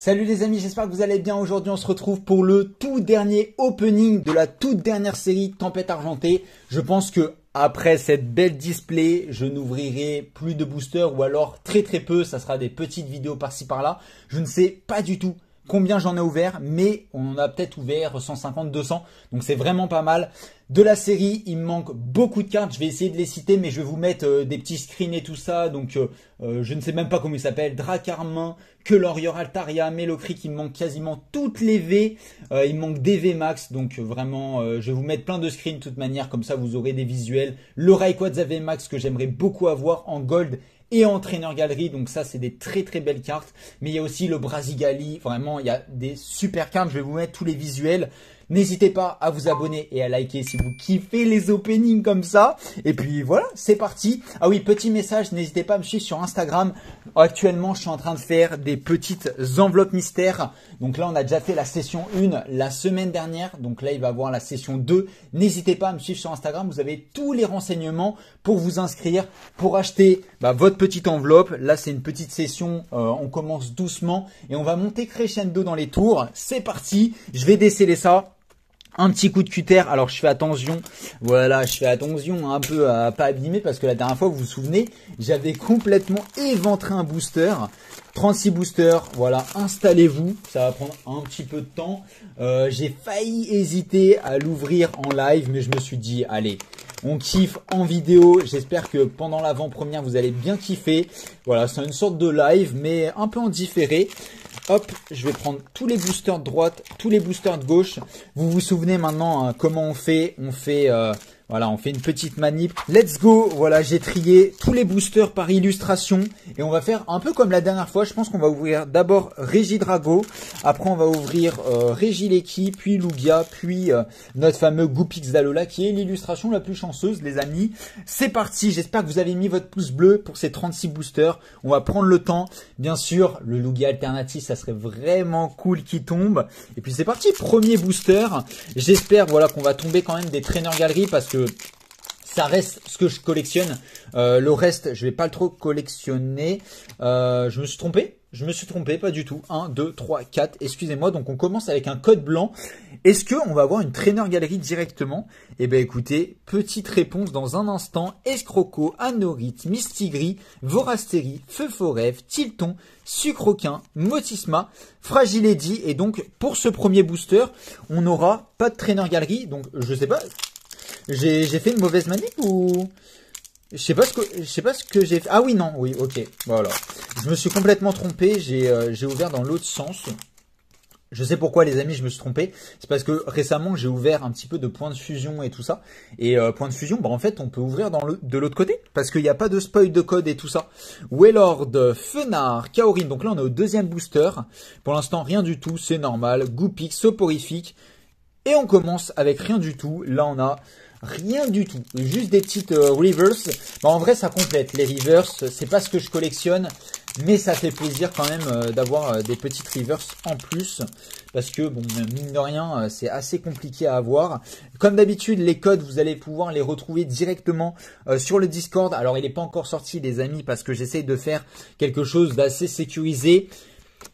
Salut les amis, j'espère que vous allez bien. Aujourd'hui, on se retrouve pour le tout dernier opening de la toute dernière série Tempête Argentée. Je pense que après cette belle display, je n'ouvrirai plus de boosters ou alors très peu. Ça sera des petites vidéos par-ci par-là. Je ne sais pas du tout combien j'en ai ouvert, mais on en a peut-être ouvert 150, 200. Donc c'est vraiment pas mal. De la série, il me manque beaucoup de cartes. Je vais essayer de les citer, mais je vais vous mettre des petits screens et tout ça. Donc je ne sais même pas comment il s'appelle. Dracarmin, Kelorior, Altaria, Melocrit, il me manque quasiment toutes les V. Il me manque des V max. Donc vraiment, je vais vous mettre plein de screens de toute manière. Comme ça, vous aurez des visuels. Le Rayquaza V max que j'aimerais beaucoup avoir en gold et en Trainer Gallery, donc ça c'est des très belles cartes. Mais il y a aussi le Brasigali, vraiment il y a des super cartes, je vais vous mettre tous les visuels. N'hésitez pas à vous abonner et à liker si vous kiffez les openings comme ça. Et puis voilà, c'est parti. Ah oui, petit message, n'hésitez pas à me suivre sur Instagram. Actuellement, je suis en train de faire des petites enveloppes mystères. Donc là, on a déjà fait la session 1 la semaine dernière. Donc là, il va y avoir la session 2. N'hésitez pas à me suivre sur Instagram. Vous avez tous les renseignements pour vous inscrire, pour acheter votre petite enveloppe. Là, c'est une petite session. On commence doucement et on va monter crescendo dans les tours. C'est parti. Je vais déceler ça. Un petit coup de cutter, alors je fais attention, voilà, je fais attention un peu à pas abîmer parce que la dernière fois, vous vous souvenez, j'avais complètement éventré un booster. 36 boosters, voilà, installez-vous, ça va prendre un petit peu de temps. J'ai failli hésiter à l'ouvrir en live, mais je me suis dit, allez, on kiffe en vidéo. J'espère que pendant l'avant-première, vous allez bien kiffer. Voilà, c'est une sorte de live, mais un peu en différé. Hop, je vais prendre tous les boosters de droite, tous les boosters de gauche. Vous vous souvenez maintenant comment on fait. Voilà, on fait une petite manip. Let's go. Voilà, j'ai trié tous les boosters par illustration. Et on va faire un peu comme la dernière fois. Je pense qu'on va ouvrir d'abord Regidrago. Après, on va ouvrir Regileki, puis Lugia, puis notre fameux Goupix d'Alola qui est l'illustration la plus chanceuse, les amis. C'est parti. J'espère que vous avez mis votre pouce bleu pour ces 36 boosters. On va prendre le temps. Bien sûr, le Lugia alternatif, ça serait vraiment cool qu'il tombe. Et puis c'est parti. Premier booster. J'espère voilà, qu'on va tomber quand même des Trainer Gallery parce que ça reste ce que je collectionne. Le reste, je vais pas le trop collectionner. Je me suis trompé. Je me suis trompé, pas du tout. 1, 2, 3, 4. Excusez-moi. Donc, on commence avec un code blanc. Est-ce qu'on va avoir une Trainer Gallery directement? Eh bien, écoutez, petite réponse dans un instant. Escroco, Anorit, Mistigris, Vorasteri, Feu-Forêt, Tilton, Sucroquin, Motisma, Fragiledy. Et donc, pour ce premier booster, on n'aura pas de Trainer Gallery. Donc, je sais pas. J'ai fait une mauvaise manip ou je sais pas ce que j'ai fait. Ah oui non, oui, OK. Voilà. Je me suis complètement trompé, j'ai ouvert dans l'autre sens. Je sais pourquoi les amis, je me suis trompé. C'est parce que récemment, j'ai ouvert un petit peu de points de fusion et tout ça. Et points de fusion, en fait, on peut ouvrir de l'autre côté parce qu'il n'y a pas de spoil de code et tout ça. Wailord, Fenard, Kaorin. Donc là, on est au deuxième booster. Pour l'instant, rien du tout, c'est normal. Goupix, Soporifique. Et on commence avec rien du tout. Là, on a rien du tout. Juste des petites reverse. En vrai, ça complète. Les reverse, c'est pas ce que je collectionne. Mais ça fait plaisir quand même d'avoir des petites reverse en plus. Parce que, bon, mine de rien, c'est assez compliqué à avoir. Comme d'habitude, les codes, vous allez pouvoir les retrouver directement sur le Discord. Alors, il n'est pas encore sorti, les amis, parce que j'essaye de faire quelque chose d'assez sécurisé.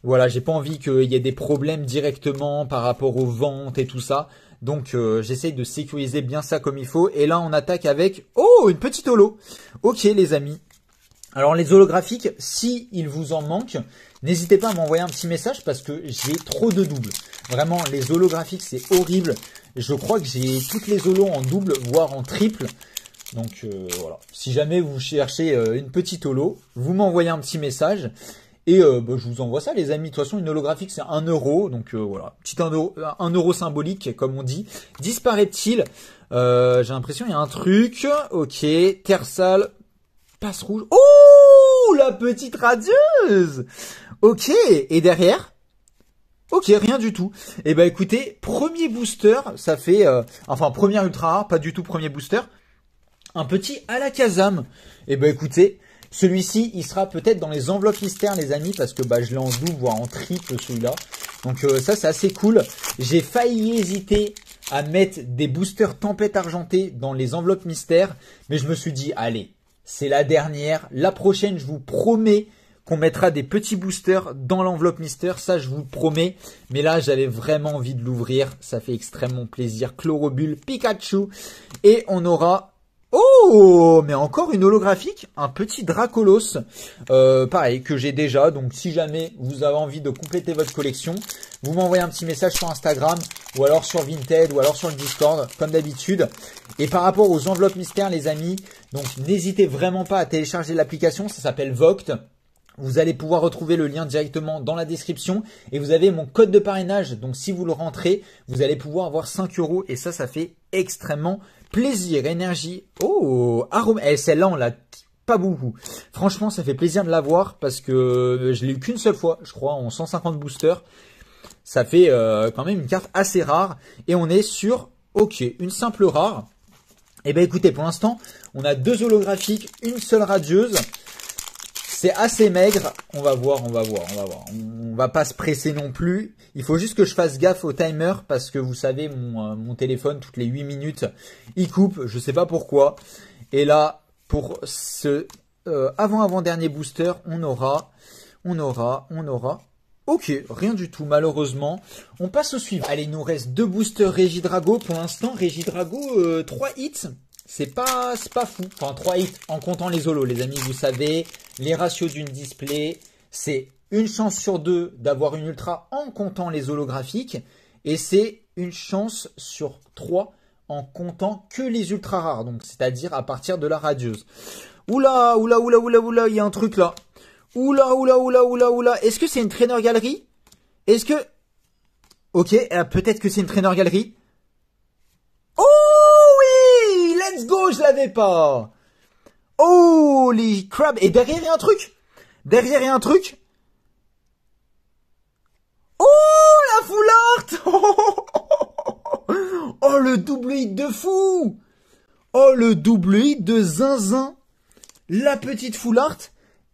Voilà, j'ai pas envie qu'il y ait des problèmes directement par rapport aux ventes et tout ça. Donc, j'essaye de sécuriser bien ça comme il faut. Et là, on attaque avec... Oh, une petite holo. Ok, les amis. Alors, les holographiques, si il vous en manque, n'hésitez pas à m'envoyer un petit message parce que j'ai trop de doubles. Vraiment, les holographiques, c'est horrible. Je crois que j'ai toutes les holos en double, voire en triple. Donc, voilà. Si jamais vous cherchez une petite holo, vous m'envoyez un petit message. Et je vous envoie ça les amis. De toute façon une holographique c'est 1 euro. Donc voilà. Petit 1 euro symbolique comme on dit. Disparaît-il? J'ai l'impression il y a un truc. Ok. Terre sale. Passe rouge. Oh la petite radieuse. Ok. Et derrière? Ok, rien du tout. Et ben écoutez, premier booster, ça fait... enfin premier ultra rare, pas du tout premier booster. Un petit Alakazam. Et ben écoutez... Celui-ci, il sera peut-être dans les enveloppes mystères, les amis, parce que je l'ai en double, voire en triple, celui-là. Donc ça, c'est assez cool. J'ai failli hésiter à mettre des boosters Tempête Argentée dans les enveloppes mystères, mais je me suis dit, allez, c'est la dernière. La prochaine, je vous promets qu'on mettra des petits boosters dans l'enveloppe mystère, ça je vous le promets. Mais là, j'avais vraiment envie de l'ouvrir, ça fait extrêmement plaisir. Chlorobule, Pikachu, et on aura... Oh, mais encore une holographique, un petit Dracolos, pareil, que j'ai déjà. Donc si jamais vous avez envie de compléter votre collection, vous m'envoyez un petit message sur Instagram, ou alors sur Vinted, ou alors sur le Discord, comme d'habitude. Et par rapport aux enveloppes mystères, les amis, donc n'hésitez vraiment pas à télécharger l'application, ça s'appelle Voct. Vous allez pouvoir retrouver le lien directement dans la description et vous avez mon code de parrainage. Donc si vous le rentrez, vous allez pouvoir avoir 5 € et ça fait extrêmement plaisir. Énergie. Oh, arôme. Eh, celle-là, on l'a pas beaucoup. Franchement, ça fait plaisir de l'avoir parce que je l'ai eu qu'une seule fois, je crois, en 150 boosters. Ça fait quand même une carte assez rare et on est sur, ok, une simple rare. Et ben écoutez, pour l'instant, on a 2 holographiques, une seule radieuse. C'est assez maigre, on va voir. On va pas se presser non plus. Il faut juste que je fasse gaffe au timer parce que vous savez, mon téléphone, toutes les 8 minutes, il coupe. Je sais pas pourquoi. Et là, pour ce avant-dernier booster, on aura. Ok, rien du tout, malheureusement. On passe au suivant. Allez, il nous reste 2 boosters Regidrago. Pour l'instant, Regidrago, 3 hits. C'est pas fou. Enfin, 3 hits en comptant les holos, les amis. Vous savez, les ratios d'une display, c'est une chance sur 2 d'avoir une ultra en comptant les holographiques. Et c'est une chance sur 3 en comptant que les ultra rares. Donc, c'est-à-dire à partir de la radieuse. Oula, il y a un truc là. Oula. Est-ce que c'est une trainer galerie? Est-ce que... Ok, peut-être que c'est une trainer galerie. Oh oui! Let's go, je l'avais pas. Holy crap. Et derrière, il y a un truc. Oh, la full art. Oh, le double hit de fou. Oh, le double hit de zinzin. La petite full art.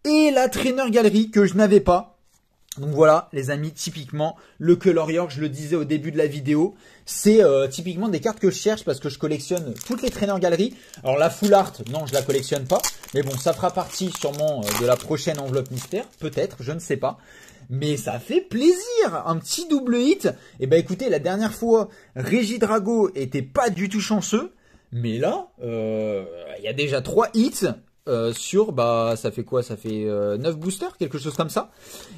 Et la trainer galerie que je n'avais pas. Donc voilà, les amis, typiquement, le Color York, je le disais au début de la vidéo, c'est typiquement des cartes que je cherche parce que je collectionne toutes les trainer galeries. Alors la full art, non, je la collectionne pas. Mais bon, ça fera partie sûrement de la prochaine enveloppe mystère. Peut-être, je ne sais pas. Mais ça fait plaisir, un petit double hit. Et ben écoutez, la dernière fois, Regidrago était pas du tout chanceux. Mais là, il y a déjà 3 hits. Sur, ça fait quoi? Ça fait 9 boosters, quelque chose comme ça.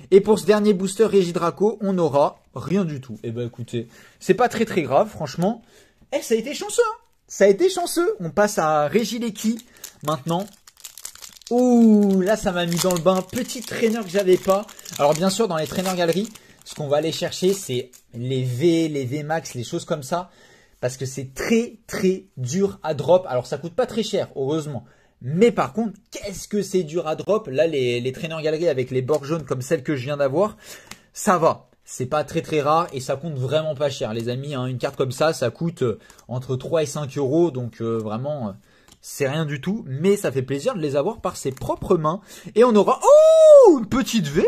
Et pour ce dernier booster Regidrago, on aura rien du tout. Et ben écoutez, c'est pas très grave, franchement. Ça a été chanceux, hein. Ça a été chanceux. On passe à Regileki maintenant. Ouh, là ça m'a mis dans le bain. Petit trainer que j'avais pas. Alors bien sûr, dans les trainer galeries, ce qu'on va aller chercher, c'est les V Max, les choses comme ça. Parce que c'est très dur à drop. Alors ça coûte pas très cher, heureusement. Mais par contre, qu'est-ce que c'est dur à drop. Là, les trainer galeries avec les bords jaunes comme celle que je viens d'avoir, ça va. C'est pas très rare et ça coûte vraiment pas cher, les amis. Hein. Une carte comme ça coûte entre 3 et 5 €. Donc vraiment, c'est rien du tout. Mais ça fait plaisir de les avoir par ses propres mains. Et on aura... Oh, une petite V.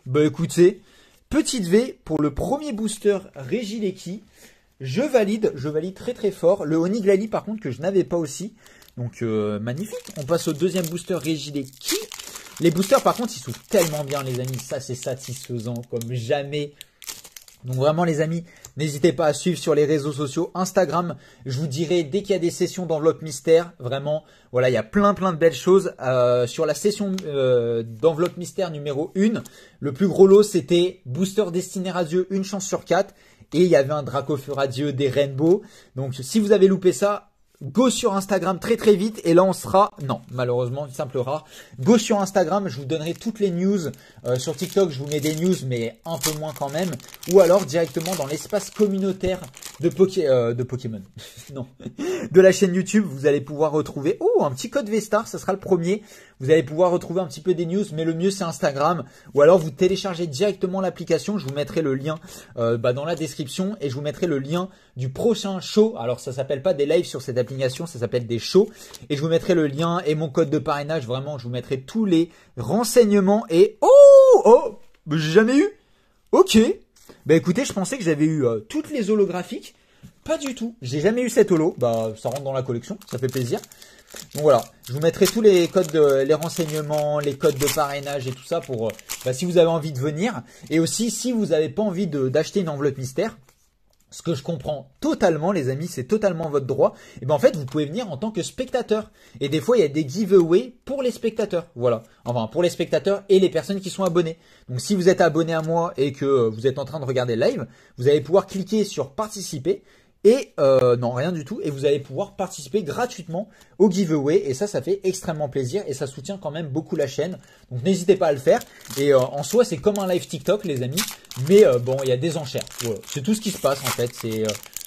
Bah écoutez, petite V pour le premier booster Regileki. Je valide très fort. Le Oniglali par contre que je n'avais pas aussi. Donc magnifique. On passe au deuxième booster Regileki. Les boosters par contre ils s'ouvrent tellement bien les amis. Ça c'est satisfaisant comme jamais. Donc vraiment les amis, n'hésitez pas à suivre sur les réseaux sociaux. Instagram, je vous dirai dès qu'il y a des sessions d'enveloppe mystère. Vraiment, voilà, il y a plein de belles choses. Sur la session d'enveloppe mystère numéro 1, le plus gros lot c'était booster destiné radieux, une chance sur 4. Et il y avait un Dracofeu radieux, des Rainbow. Donc si vous avez loupé ça, go sur Instagram très vite et là on sera, non malheureusement une simple rare, go sur Instagram, je vous donnerai toutes les news, sur TikTok je vous mets des news mais un peu moins quand même, ou alors directement dans l'espace communautaire de Pokémon, non, de la chaîne YouTube, vous allez pouvoir retrouver, un petit code V-Star, ça sera le premier, vous allez pouvoir retrouver un petit peu des news, mais le mieux c'est Instagram, ou alors vous téléchargez directement l'application, je vous mettrai le lien dans la description, et je vous mettrai le lien du prochain show, alors ça s'appelle pas des lives sur cette application, ça s'appelle des shows, et je vous mettrai le lien et mon code de parrainage, vraiment je vous mettrai tous les renseignements, et j'ai jamais eu, ok, bah écoutez je pensais que j'avais eu toutes les holographiques, pas du tout, j'ai jamais eu cette holo, ça rentre dans la collection, ça fait plaisir. Donc voilà, je vous mettrai tous les codes, les renseignements, les codes de parrainage et tout ça pour si vous avez envie de venir. Et aussi, si vous n'avez pas envie d'acheter une enveloppe mystère, ce que je comprends totalement, les amis, c'est totalement votre droit. Et ben en fait, vous pouvez venir en tant que spectateur. Et des fois, il y a des giveaways pour les spectateurs. Voilà. Enfin, pour les spectateurs et les personnes qui sont abonnées. Donc, si vous êtes abonné à moi et que vous êtes en train de regarder le live, vous allez pouvoir cliquer sur participer. Et non, rien du tout. Et vous allez pouvoir participer gratuitement au giveaway. Et ça fait extrêmement plaisir. Et ça soutient quand même beaucoup la chaîne. Donc n'hésitez pas à le faire. Et en soi, c'est comme un live TikTok, les amis. Mais bon, il y a des enchères. Voilà. C'est tout ce qui se passe en fait.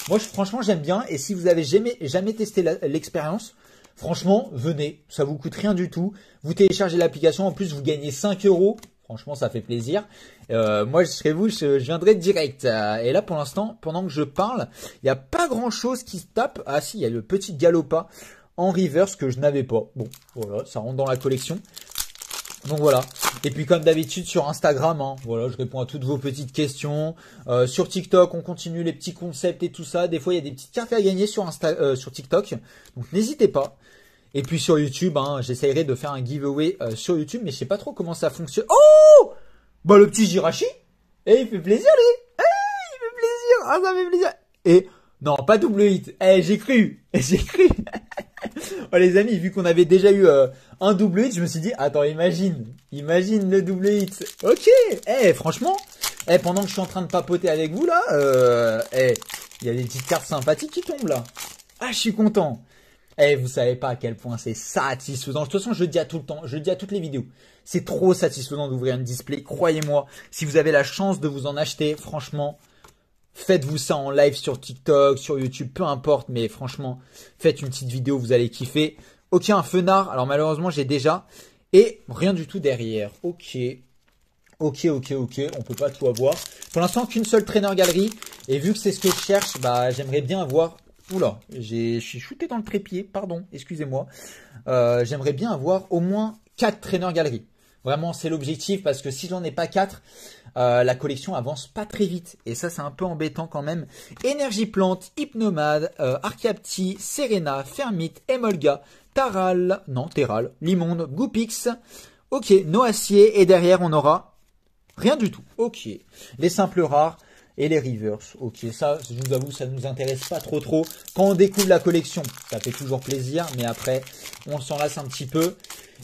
Moi, franchement, j'aime bien. Et si vous avez jamais testé l'expérience, franchement, venez. Ça vous coûte rien du tout. Vous téléchargez l'application. En plus, vous gagnez 5 €. Franchement, ça fait plaisir. Moi, je serais vous, je viendrai direct. Et là, pour l'instant, pendant que je parle, il n'y a pas grand-chose qui se tape. Ah si, il y a le petit Galopa en reverse que je n'avais pas. Bon, voilà, ça rentre dans la collection. Donc voilà. Et puis comme d'habitude sur Instagram, hein, voilà, je réponds à toutes vos petites questions. Sur TikTok, on continue les petits concepts et tout ça. Des fois, il y a des petites cartes à gagner sur TikTok. Donc n'hésitez pas. Et puis sur YouTube, hein, j'essaierai de faire un giveaway sur YouTube, mais je sais pas trop comment ça fonctionne. Oh, bah le petit Jirachi, il fait plaisir lui. Il fait plaisir, ah ça fait plaisir. Et non, pas double hit. J'ai cru. Oh les amis, vu qu'on avait déjà eu un double hit, je me suis dit, attends, imagine le double hit. Ok. Franchement, pendant que je suis en train de papoter avec vous là, il y a des petites cartes sympathiques qui tombent là. Ah, je suis content. Vous savez pas à quel point c'est satisfaisant. De toute façon, je le dis à tout le temps, je le dis à toutes les vidéos. C'est trop satisfaisant d'ouvrir une display. Croyez-moi, si vous avez la chance de vous en acheter, franchement, faites-vous ça en live sur TikTok, sur YouTube, peu importe. Mais franchement, faites une petite vidéo, vous allez kiffer. Ok, un fenard. Alors malheureusement, j'ai déjà. Et rien du tout derrière. Ok. On peut pas tout avoir. Pour l'instant, qu'une seule trainer galerie. Et vu que c'est ce que je cherche, bah j'aimerais bien avoir... Oula, je suis shooté dans le trépied, pardon, excusez-moi. J'aimerais bien avoir au moins 4 traîneurs galeries. Vraiment, c'est l'objectif parce que si j'en ai pas 4, la collection avance pas très vite. Et ça, c'est un peu embêtant quand même. Énergie Plante, Hypnomade, Arcapti, Serena, Fermite, Emolga, Terral, Limonde, Goupix. Ok, Noacier. Et derrière, on aura rien du tout. Ok, les simples rares. Et les reverse, ok, ça, je vous avoue, ça ne nous intéresse pas trop. Quand on découvre la collection, ça fait toujours plaisir, mais après, on s'en lasse un petit peu.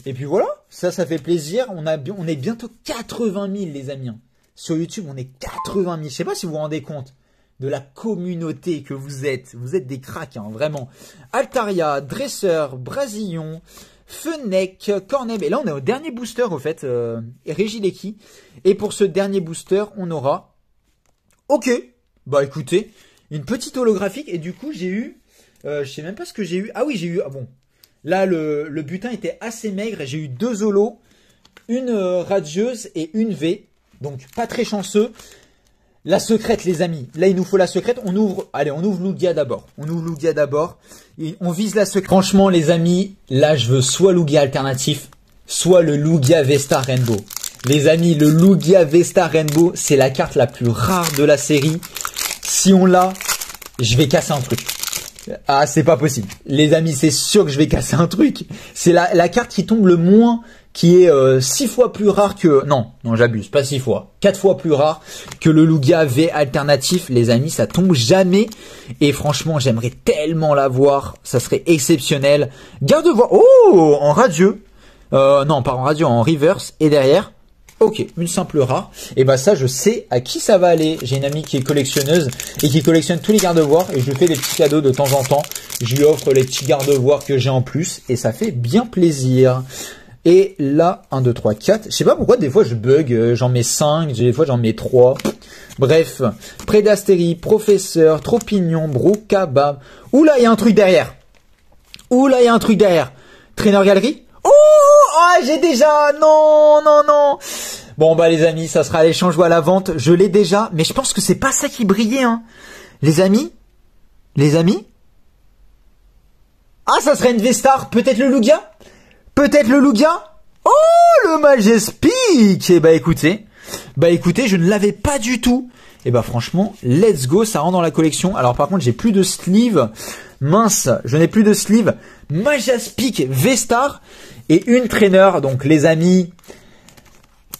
Et puis voilà, ça fait plaisir. On est bientôt 80 000, les amis. Sur YouTube, on est 80 000. Je sais pas si vous vous rendez compte de la communauté que vous êtes. Vous êtes des cracks, hein, vraiment. Altaria, Dresseur, Brasillon, Fennec, Corneb. Et là, on est au dernier booster, au fait, Régileki. Et pour ce dernier booster, on aura... Ok, bah écoutez, une petite holographique et du coup j'ai eu, je sais même pas ce que j'ai eu. Ah oui, j'ai eu, bon, là le butin était assez maigre et j'ai eu 2 holos, une radieuse et une V, donc pas très chanceux. La secrète les amis, là il nous faut la secrète, on ouvre Lugia d'abord, et on vise la secrète. Franchement les amis, là je veux soit Lugia alternatif, soit le Lugia Vesta Rainbow. Les amis, le Lugia Vesta Rainbow, c'est la carte la plus rare de la série. Si on l'a, je vais casser un truc. Ah, c'est pas possible. Les amis, c'est sûr que je vais casser un truc. C'est la carte qui tombe le moins, qui est 6 fois plus rare que... Non, j'abuse, pas 6 fois. 4 fois plus rare que le Lugia V alternatif. Les amis, ça tombe jamais. Et franchement, j'aimerais tellement l'avoir. Ça serait exceptionnel. Garde-voix. Oh, en radieux. Non, pas en radieux, en reverse. Et derrière... Ok, une simple rare. Et bah ça, je sais à qui ça va aller. J'ai une amie qui est collectionneuse et qui collectionne tous les garde-voirs et je lui fais des petits cadeaux de temps en temps. Je lui offre les petits garde-voirs que j'ai en plus et ça fait bien plaisir. Et là, 1, 2, 3, 4. Je sais pas pourquoi des fois je bug, j'en mets 5, des fois j'en mets 3. Bref, Prédastérie, Professeur, Tropignon, Broucabab. Oula, il y a un truc derrière. Trainer Galerie. Oh, j'ai déjà. Non. Bon bah les amis, ça sera l'échange ou à la vente. Je l'ai déjà, mais je pense que c'est pas ça qui brillait, hein. Les amis. Ah, ça serait une V-Star. Peut-être le Lugia. Oh, le Majestic. Et bah écoutez, je ne l'avais pas du tout. Et bah franchement, let's go, ça rentre dans la collection. Alors par contre, j'ai plus de sleeve. Mince, je n'ai plus de sleeve. Majaspic V-Star et une trainer. Donc les amis,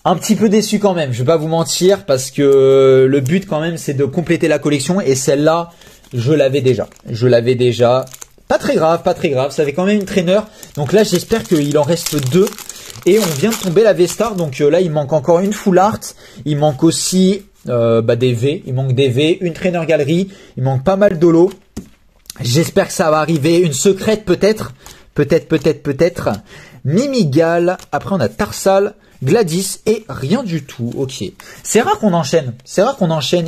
un petit peu déçu quand même. Je vais pas vous mentir parce que le but quand même c'est de compléter la collection et celle-là, je l'avais déjà. Pas très grave, pas très grave. Ça fait quand même une trainer. Donc là, j'espère qu'il en reste 2. Et on vient de tomber la V-Star. Donc là, il manque encore une Full Art. Il manque aussi des V. Il manque des V. Une trainer galerie. Il manque pas mal d'holo. J'espère que ça va arriver. Une secrète peut-être. Peut-être. Mimigal. Après, on a Tarsal, Gladys et rien du tout. Ok. C'est rare qu'on enchaîne.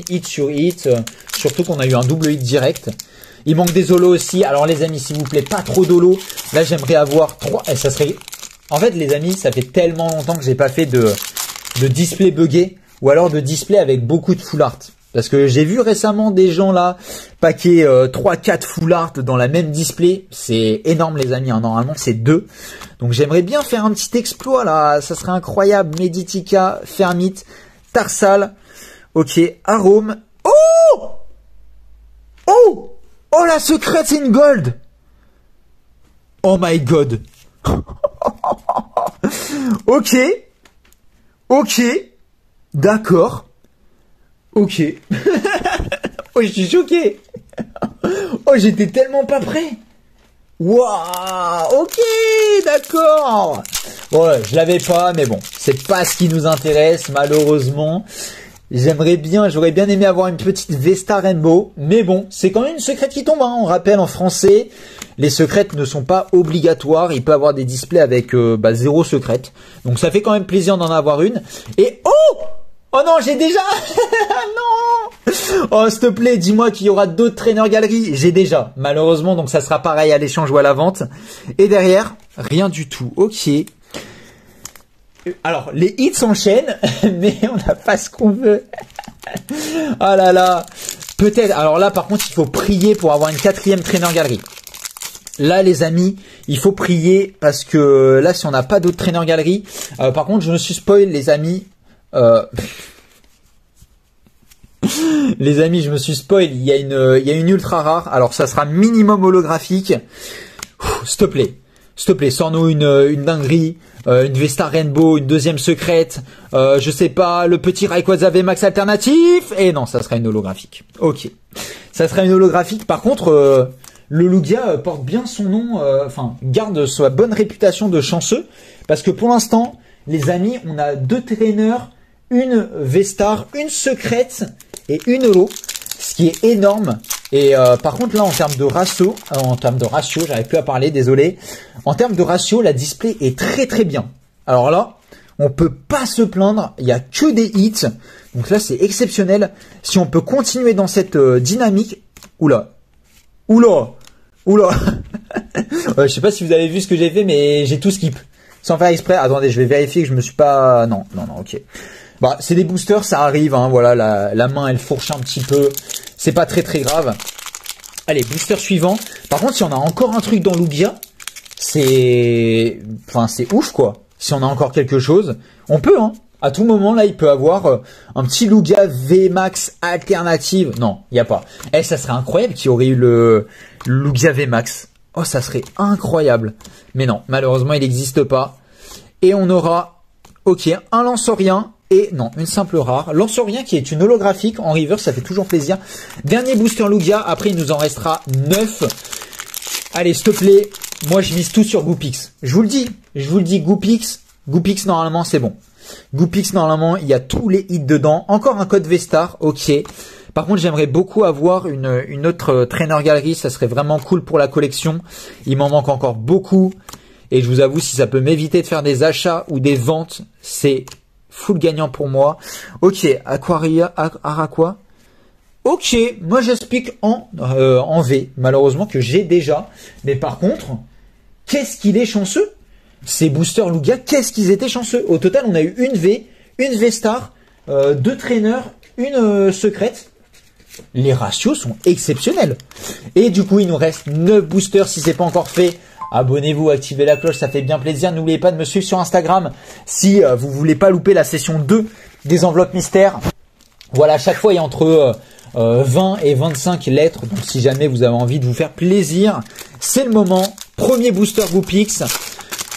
Hit sur hit. Surtout qu'on a eu un double hit direct. Il manque des holos aussi. Alors les amis, s'il vous plaît, pas trop d'holos. Là, j'aimerais avoir 3. Et ça serait... En fait, les amis, ça fait tellement longtemps que j'ai pas fait de display buggé ou alors de display avec beaucoup de full art. Parce que j'ai vu récemment des gens là paquer 3-4 full art dans la même display. C'est énorme les amis, hein. Normalement c'est 2. Donc j'aimerais bien faire un petit exploit là. Ça serait incroyable. Meditica, Fermit, Tarsal. Ok, Arome. Oh la secrète c'est une gold. Oh my god. Ok. D'accord. Ok. Oh, je suis choqué. Oh, j'étais tellement pas prêt. Waouh. Ok, d'accord. Ouais, je l'avais pas, mais bon, c'est pas ce qui nous intéresse, malheureusement. J'aurais bien aimé avoir une petite Vesta Rainbow, mais bon, c'est quand même une secrète qui tombe, hein. On rappelle en français, les secrètes ne sont pas obligatoires, il peut y avoir des displays avec 0 secrète, donc ça fait quand même plaisir d'en avoir une. Et oh non, j'ai déjà non. Oh s'il te plaît, dis-moi qu'il y aura d'autres traîneurs galeries, j'ai déjà, malheureusement, donc ça sera pareil à l'échange ou à la vente. Et derrière, rien du tout, ok. Alors, les hits s'enchaînent, mais on n'a pas ce qu'on veut. Ah là là. Peut-être. Alors là, par contre, il faut prier pour avoir une 4e traîneur galerie. Là, les amis, il faut prier parce que là, si on n'a pas d'autres traîneurs galerie, par contre, je me suis spoil, les amis. Les amis, je me suis spoil. Il y a une ultra rare. Alors, ça sera minimum holographique. S'il te plaît, sors-nous une dinguerie, une Vesta Rainbow, une 2e secrète, je sais pas, le petit Rayquaza VMAX alternatif, et non, ça sera une holographique. Ok, ça sera une holographique. Par contre, le Lugia porte bien son nom, garde sa bonne réputation de chanceux, parce que pour l'instant, les amis, on a 2 traîneurs, une V-Star, une secrète et une holo, ce qui est énorme. Et par contre là en termes de ratio, j'arrive plus à parler, désolé. En termes de ratio, la display est très très bien. Alors là, on peut pas se plaindre, il y a que des hits. Donc là c'est exceptionnel. Si on peut continuer dans cette dynamique, oula. Je sais pas si vous avez vu ce que j'ai fait, mais j'ai tout skip. Sans faire exprès. Attendez, je vais vérifier que je me suis pas... Non, ok. Bah, c'est des boosters, ça arrive, hein. Voilà, la main elle fourche un petit peu. C'est pas très très grave. Allez, booster suivant. Par contre, si on a encore un truc dans Lugia, c'est ouf quoi. Si on a encore quelque chose, on peut, hein. À tout moment, là, il peut avoir un petit Lugia VMAX alternative. Non, il n'y a pas. Ça serait incroyable qu'il y aurait eu le Lugia VMAX. Oh, ça serait incroyable. Mais non, malheureusement, il n'existe pas. Et on aura, ok, un Lanceurien. Et non, une simple rare. Lanceurien qui est une holographique en reverse, ça fait toujours plaisir. Dernier booster Lugia, après il nous en restera 9. Allez, s'il te plaît, moi je mise tout sur Goopix. Je vous le dis, Goopix normalement c'est bon. Goopix normalement, il y a tous les hits dedans. Encore un code V-Star, ok. Par contre, j'aimerais beaucoup avoir une autre trainer galerie, ça serait vraiment cool pour la collection. Il m'en manque encore beaucoup. Et je vous avoue, si ça peut m'éviter de faire des achats ou des ventes, c'est... full gagnant pour moi. Ok, Araqua. Ok, moi j'explique en V, malheureusement que j'ai déjà. Mais par contre, qu'est-ce qu'il est chanceux. Ces boosters Lugia, qu'est-ce qu'ils étaient chanceux. Au total, on a eu une V, une V-Star, 2 traîneurs, une secrète. Les ratios sont exceptionnels. Et du coup, il nous reste 9 boosters si c'est pas encore fait. Abonnez-vous, activez la cloche, ça fait bien plaisir. N'oubliez pas de me suivre sur Instagram si vous voulez pas louper la session 2 des enveloppes mystères. Voilà, à chaque fois, il y a entre 20 et 25 lettres. Donc si jamais vous avez envie de vous faire plaisir, c'est le moment. Premier booster Goopix.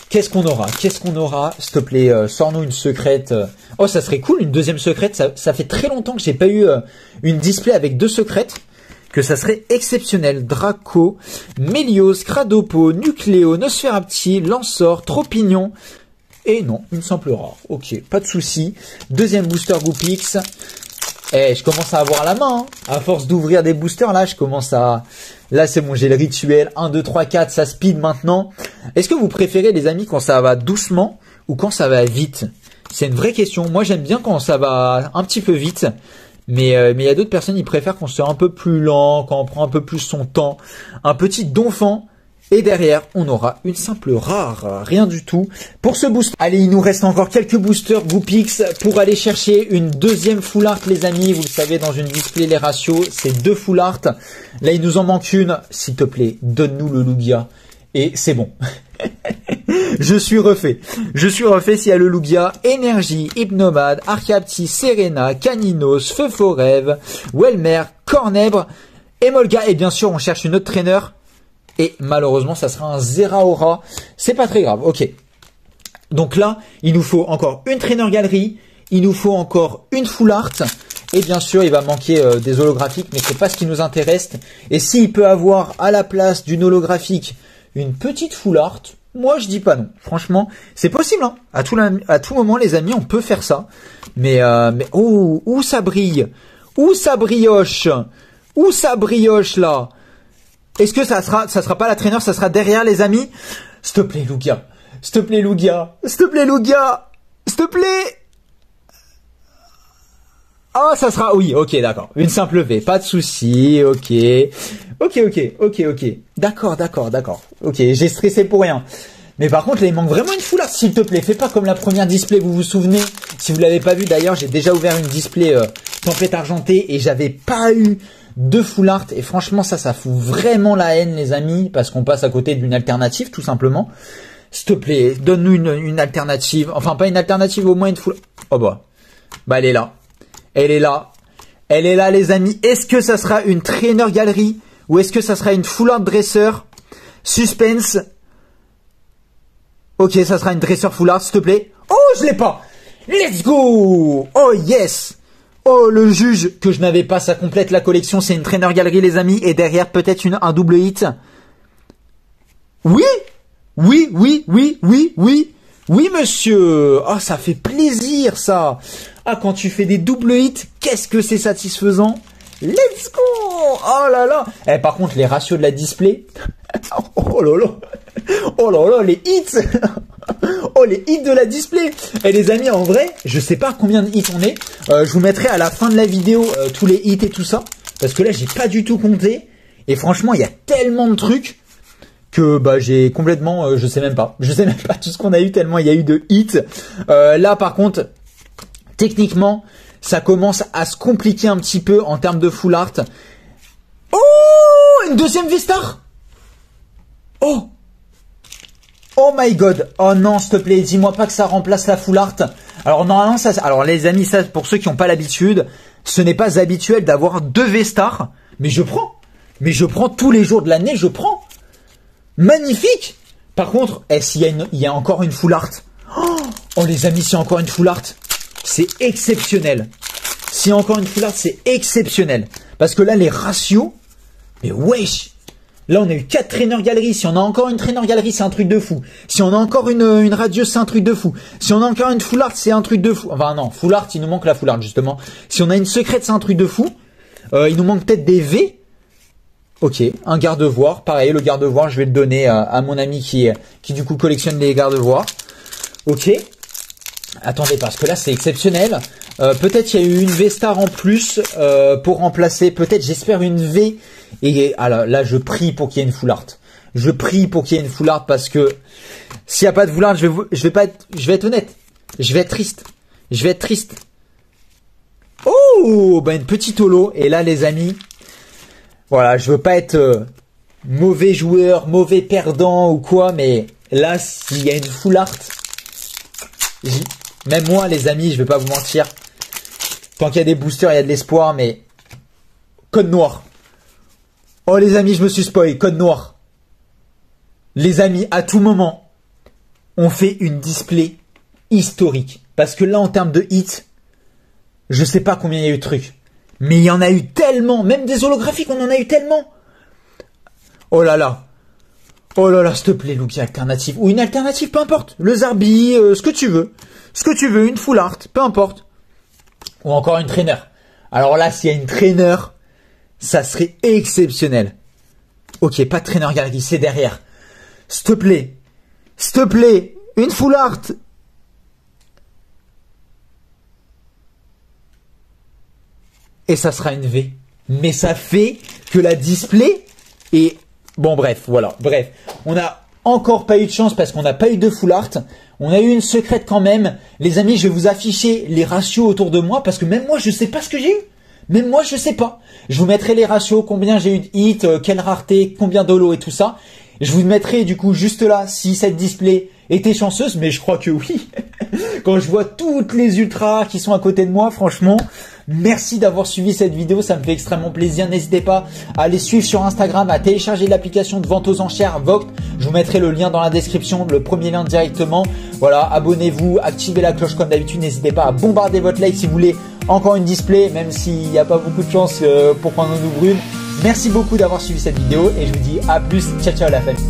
Qu'est-ce qu'on aura? Qu'est-ce qu'on aura? S'il te plaît, sors-nous une secrète. Oh, ça serait cool, une deuxième secrète. Ça fait très longtemps que j'ai pas eu une display avec 2 secrètes. Que ça serait exceptionnel. Draco, Mélios, Cradopo, Nucléo, Nosferapti, Lansor, Tropignon. Et non, une simple rare. Ok, pas de souci. Deuxième booster Goopix. Eh, je commence à avoir la main. Hein. À force d'ouvrir des boosters, là, je commence à... Là, c'est bon, j'ai le rituel. 1, 2, 3, 4, ça speed maintenant. Est-ce que vous préférez, les amis, quand ça va doucement ou quand ça va vite? C'est une vraie question. Moi, j'aime bien quand ça va un petit peu vite. Mais il y a d'autres personnes, ils préfèrent qu'on soit un peu plus lent, quand on prend un peu plus son temps. Un petit donfant. Et derrière, on aura une simple rare, rien du tout. Pour ce booster, allez, il nous reste encore quelques boosters Goopix pour aller chercher une deuxième full art, les amis. Vous le savez, dans une display, les ratios, c'est 2 full art. Là, il nous en manque une. S'il te plaît, donne-nous le Lugia. Et c'est bon. Je suis refait. Je suis refait s'il y a le Lugia, Énergie, Hypnomade, Arcapti, Serena, Caninos, Feu Forève, Welmer, Cornèbre, Emolga. Et bien sûr, on cherche une autre traîneur. Et malheureusement, ça sera un Zeraora. C'est pas très grave. Ok. Donc là, il nous faut encore une traîneur galerie. Il nous faut encore une full art. Et bien sûr, il va manquer des holographiques, mais c'est pas ce qui nous intéresse. Et s'il peut avoir à la place d'une holographique une petite full art, moi je dis pas non. Franchement, c'est possible. Hein. À tout moment, les amis, on peut faire ça. Mais où ça brille? Où ça brioche? Où ça brioche là? Est-ce que ça sera pas la traîneur, ça sera derrière, les amis? S'il te plaît, Lugia. S'il te plaît, Lugia. S'il te plaît, Lugia. S'il te plaît. Ah, ça sera, oui, ok, d'accord. Une simple V, pas de souci, ok. Ok. D'accord. Ok, j'ai stressé pour rien. Mais par contre, là, il manque vraiment une foulard, s'il te plaît. Fais pas comme la première display, vous vous souvenez? Si vous l'avez pas vu, d'ailleurs, j'ai déjà ouvert une display Tempête Argentée et j'avais pas eu de full art. Et franchement, ça fout vraiment la haine, les amis, parce qu'on passe à côté d'une alternative, tout simplement. S'il te plaît, donne-nous une alternative. Enfin, pas une alternative, au moins une full... Oh bah, elle est là. Elle est là. Elle est là, les amis. Est-ce que ça sera une traîneur galerie ou est-ce que ça sera une full art dresseur? Suspense. Ok, ça sera une dresseur full art, s'il te plaît. Oh, je l'ai pas. Let's go. Oh, yes. Oh, le juge que je n'avais pas, ça complète la collection. C'est une traîneur galerie, les amis. Et derrière, peut-être un double hit. Oui. Oui, monsieur. Oh, ça fait plaisir, ça. Ah, quand tu fais des double hits, qu'est-ce que c'est satisfaisant. Let's go. Oh là là. Eh, par contre, les ratios de la display. Oh là là, les hits. Oh, les hits de la display. Et les amis, en vrai, je sais pas combien de hits on est. Je vous mettrai à la fin de la vidéo tous les hits et tout ça. Parce que là, j'ai pas du tout compté. Et franchement, il y a tellement de trucs que j'ai complètement, je sais même pas tout ce qu'on a eu tellement il y a eu de hits. Là, par contre, techniquement, ça commence à se compliquer un petit peu en termes de full art. Oh, une deuxième V-Star. Oh my god. Oh non, s'il te plaît, dis-moi pas que ça remplace la full art. Alors normalement, alors les amis, ça pour ceux qui n'ont pas l'habitude, ce n'est pas habituel d'avoir 2 V-Stars, mais je prends tous les jours de l'année, je prends. Magnifique. Par contre, s'il y a encore une full art. Oh les amis, s'il y a encore une full art, c'est exceptionnel. S'il y a encore une full art, c'est exceptionnel. Parce que là, les ratios, mais wesh. Là, on a eu 4 traîneurs galeries. Si on a encore une traîneur galerie, c'est un truc de fou. Si on a encore une radieuse, c'est un truc de fou. Si on a encore une full art, c'est un truc de fou. Enfin non, full art, il nous manque la full art, justement. Si on a une secrète, c'est un truc de fou. Il nous manque peut-être des V. Ok, un garde-voire. Pareil, le garde-voire, je vais le donner à mon ami qui du coup collectionne les garde-voires. Ok. Attendez, parce que là, c'est exceptionnel. Peut-être il y a eu une V-Star en plus pour remplacer. Peut-être, j'espère, une V. Et alors, là, je prie pour qu'il y ait une full art. Je prie pour qu'il y ait une full art parce que s'il n'y a pas de full art, je vais être honnête. Je vais être triste. Oh, une petite holo. Et là, les amis, voilà, je veux pas être mauvais joueur, mauvais perdant ou quoi, mais là, s'il y a une full art, même moi, les amis, je vais pas vous mentir. Tant qu'il y a des boosters, il y a de l'espoir, mais code noir. Oh les amis, je me suis spoilé, code noir. Les amis, à tout moment, on fait une display historique. Parce que là, en termes de hits, je sais pas combien il y a eu de trucs. Mais il y en a eu tellement. Même des holographiques, on en a eu tellement. Oh là là. Oh là là, s'il te plaît, Lugia alternative. Ou une alternative, peu importe. Le Zarbi, ce que tu veux. Ce que tu veux, une full art, peu importe. Ou encore une trainer. Alors là, s'il y a une trainer, ça serait exceptionnel. Ok, pas de trainer Gary, c'est derrière. S'il te plaît. S'il te plaît. Une full art. Et ça sera une V. Mais ça fait que la display est... Bon bref, voilà. Bref, on n'a encore pas eu de chance parce qu'on n'a pas eu de full art. On a eu une secrète quand même. Les amis, je vais vous afficher les ratios autour de moi parce que même moi, je sais pas ce que j'ai eu. Même moi, je sais pas. Je vous mettrai les ratios, combien j'ai eu de hits, quelle rareté, combien d'holo et tout ça. Je vous mettrai du coup juste là si cette display était chanceuse, mais je crois que oui. Quand je vois toutes les ultras qui sont à côté de moi, franchement, merci d'avoir suivi cette vidéo, ça me fait extrêmement plaisir. N'hésitez pas à aller suivre sur Instagram, à télécharger l'application de vente aux enchères Vogt. Je vous mettrai le lien dans la description, le premier lien directement. Voilà, abonnez-vous, activez la cloche comme d'habitude. N'hésitez pas à bombarder votre like si vous voulez encore une display, même s'il n'y a pas beaucoup de chance pour qu'on en ouvre une. Merci beaucoup d'avoir suivi cette vidéo et je vous dis à plus. Ciao, ciao la famille.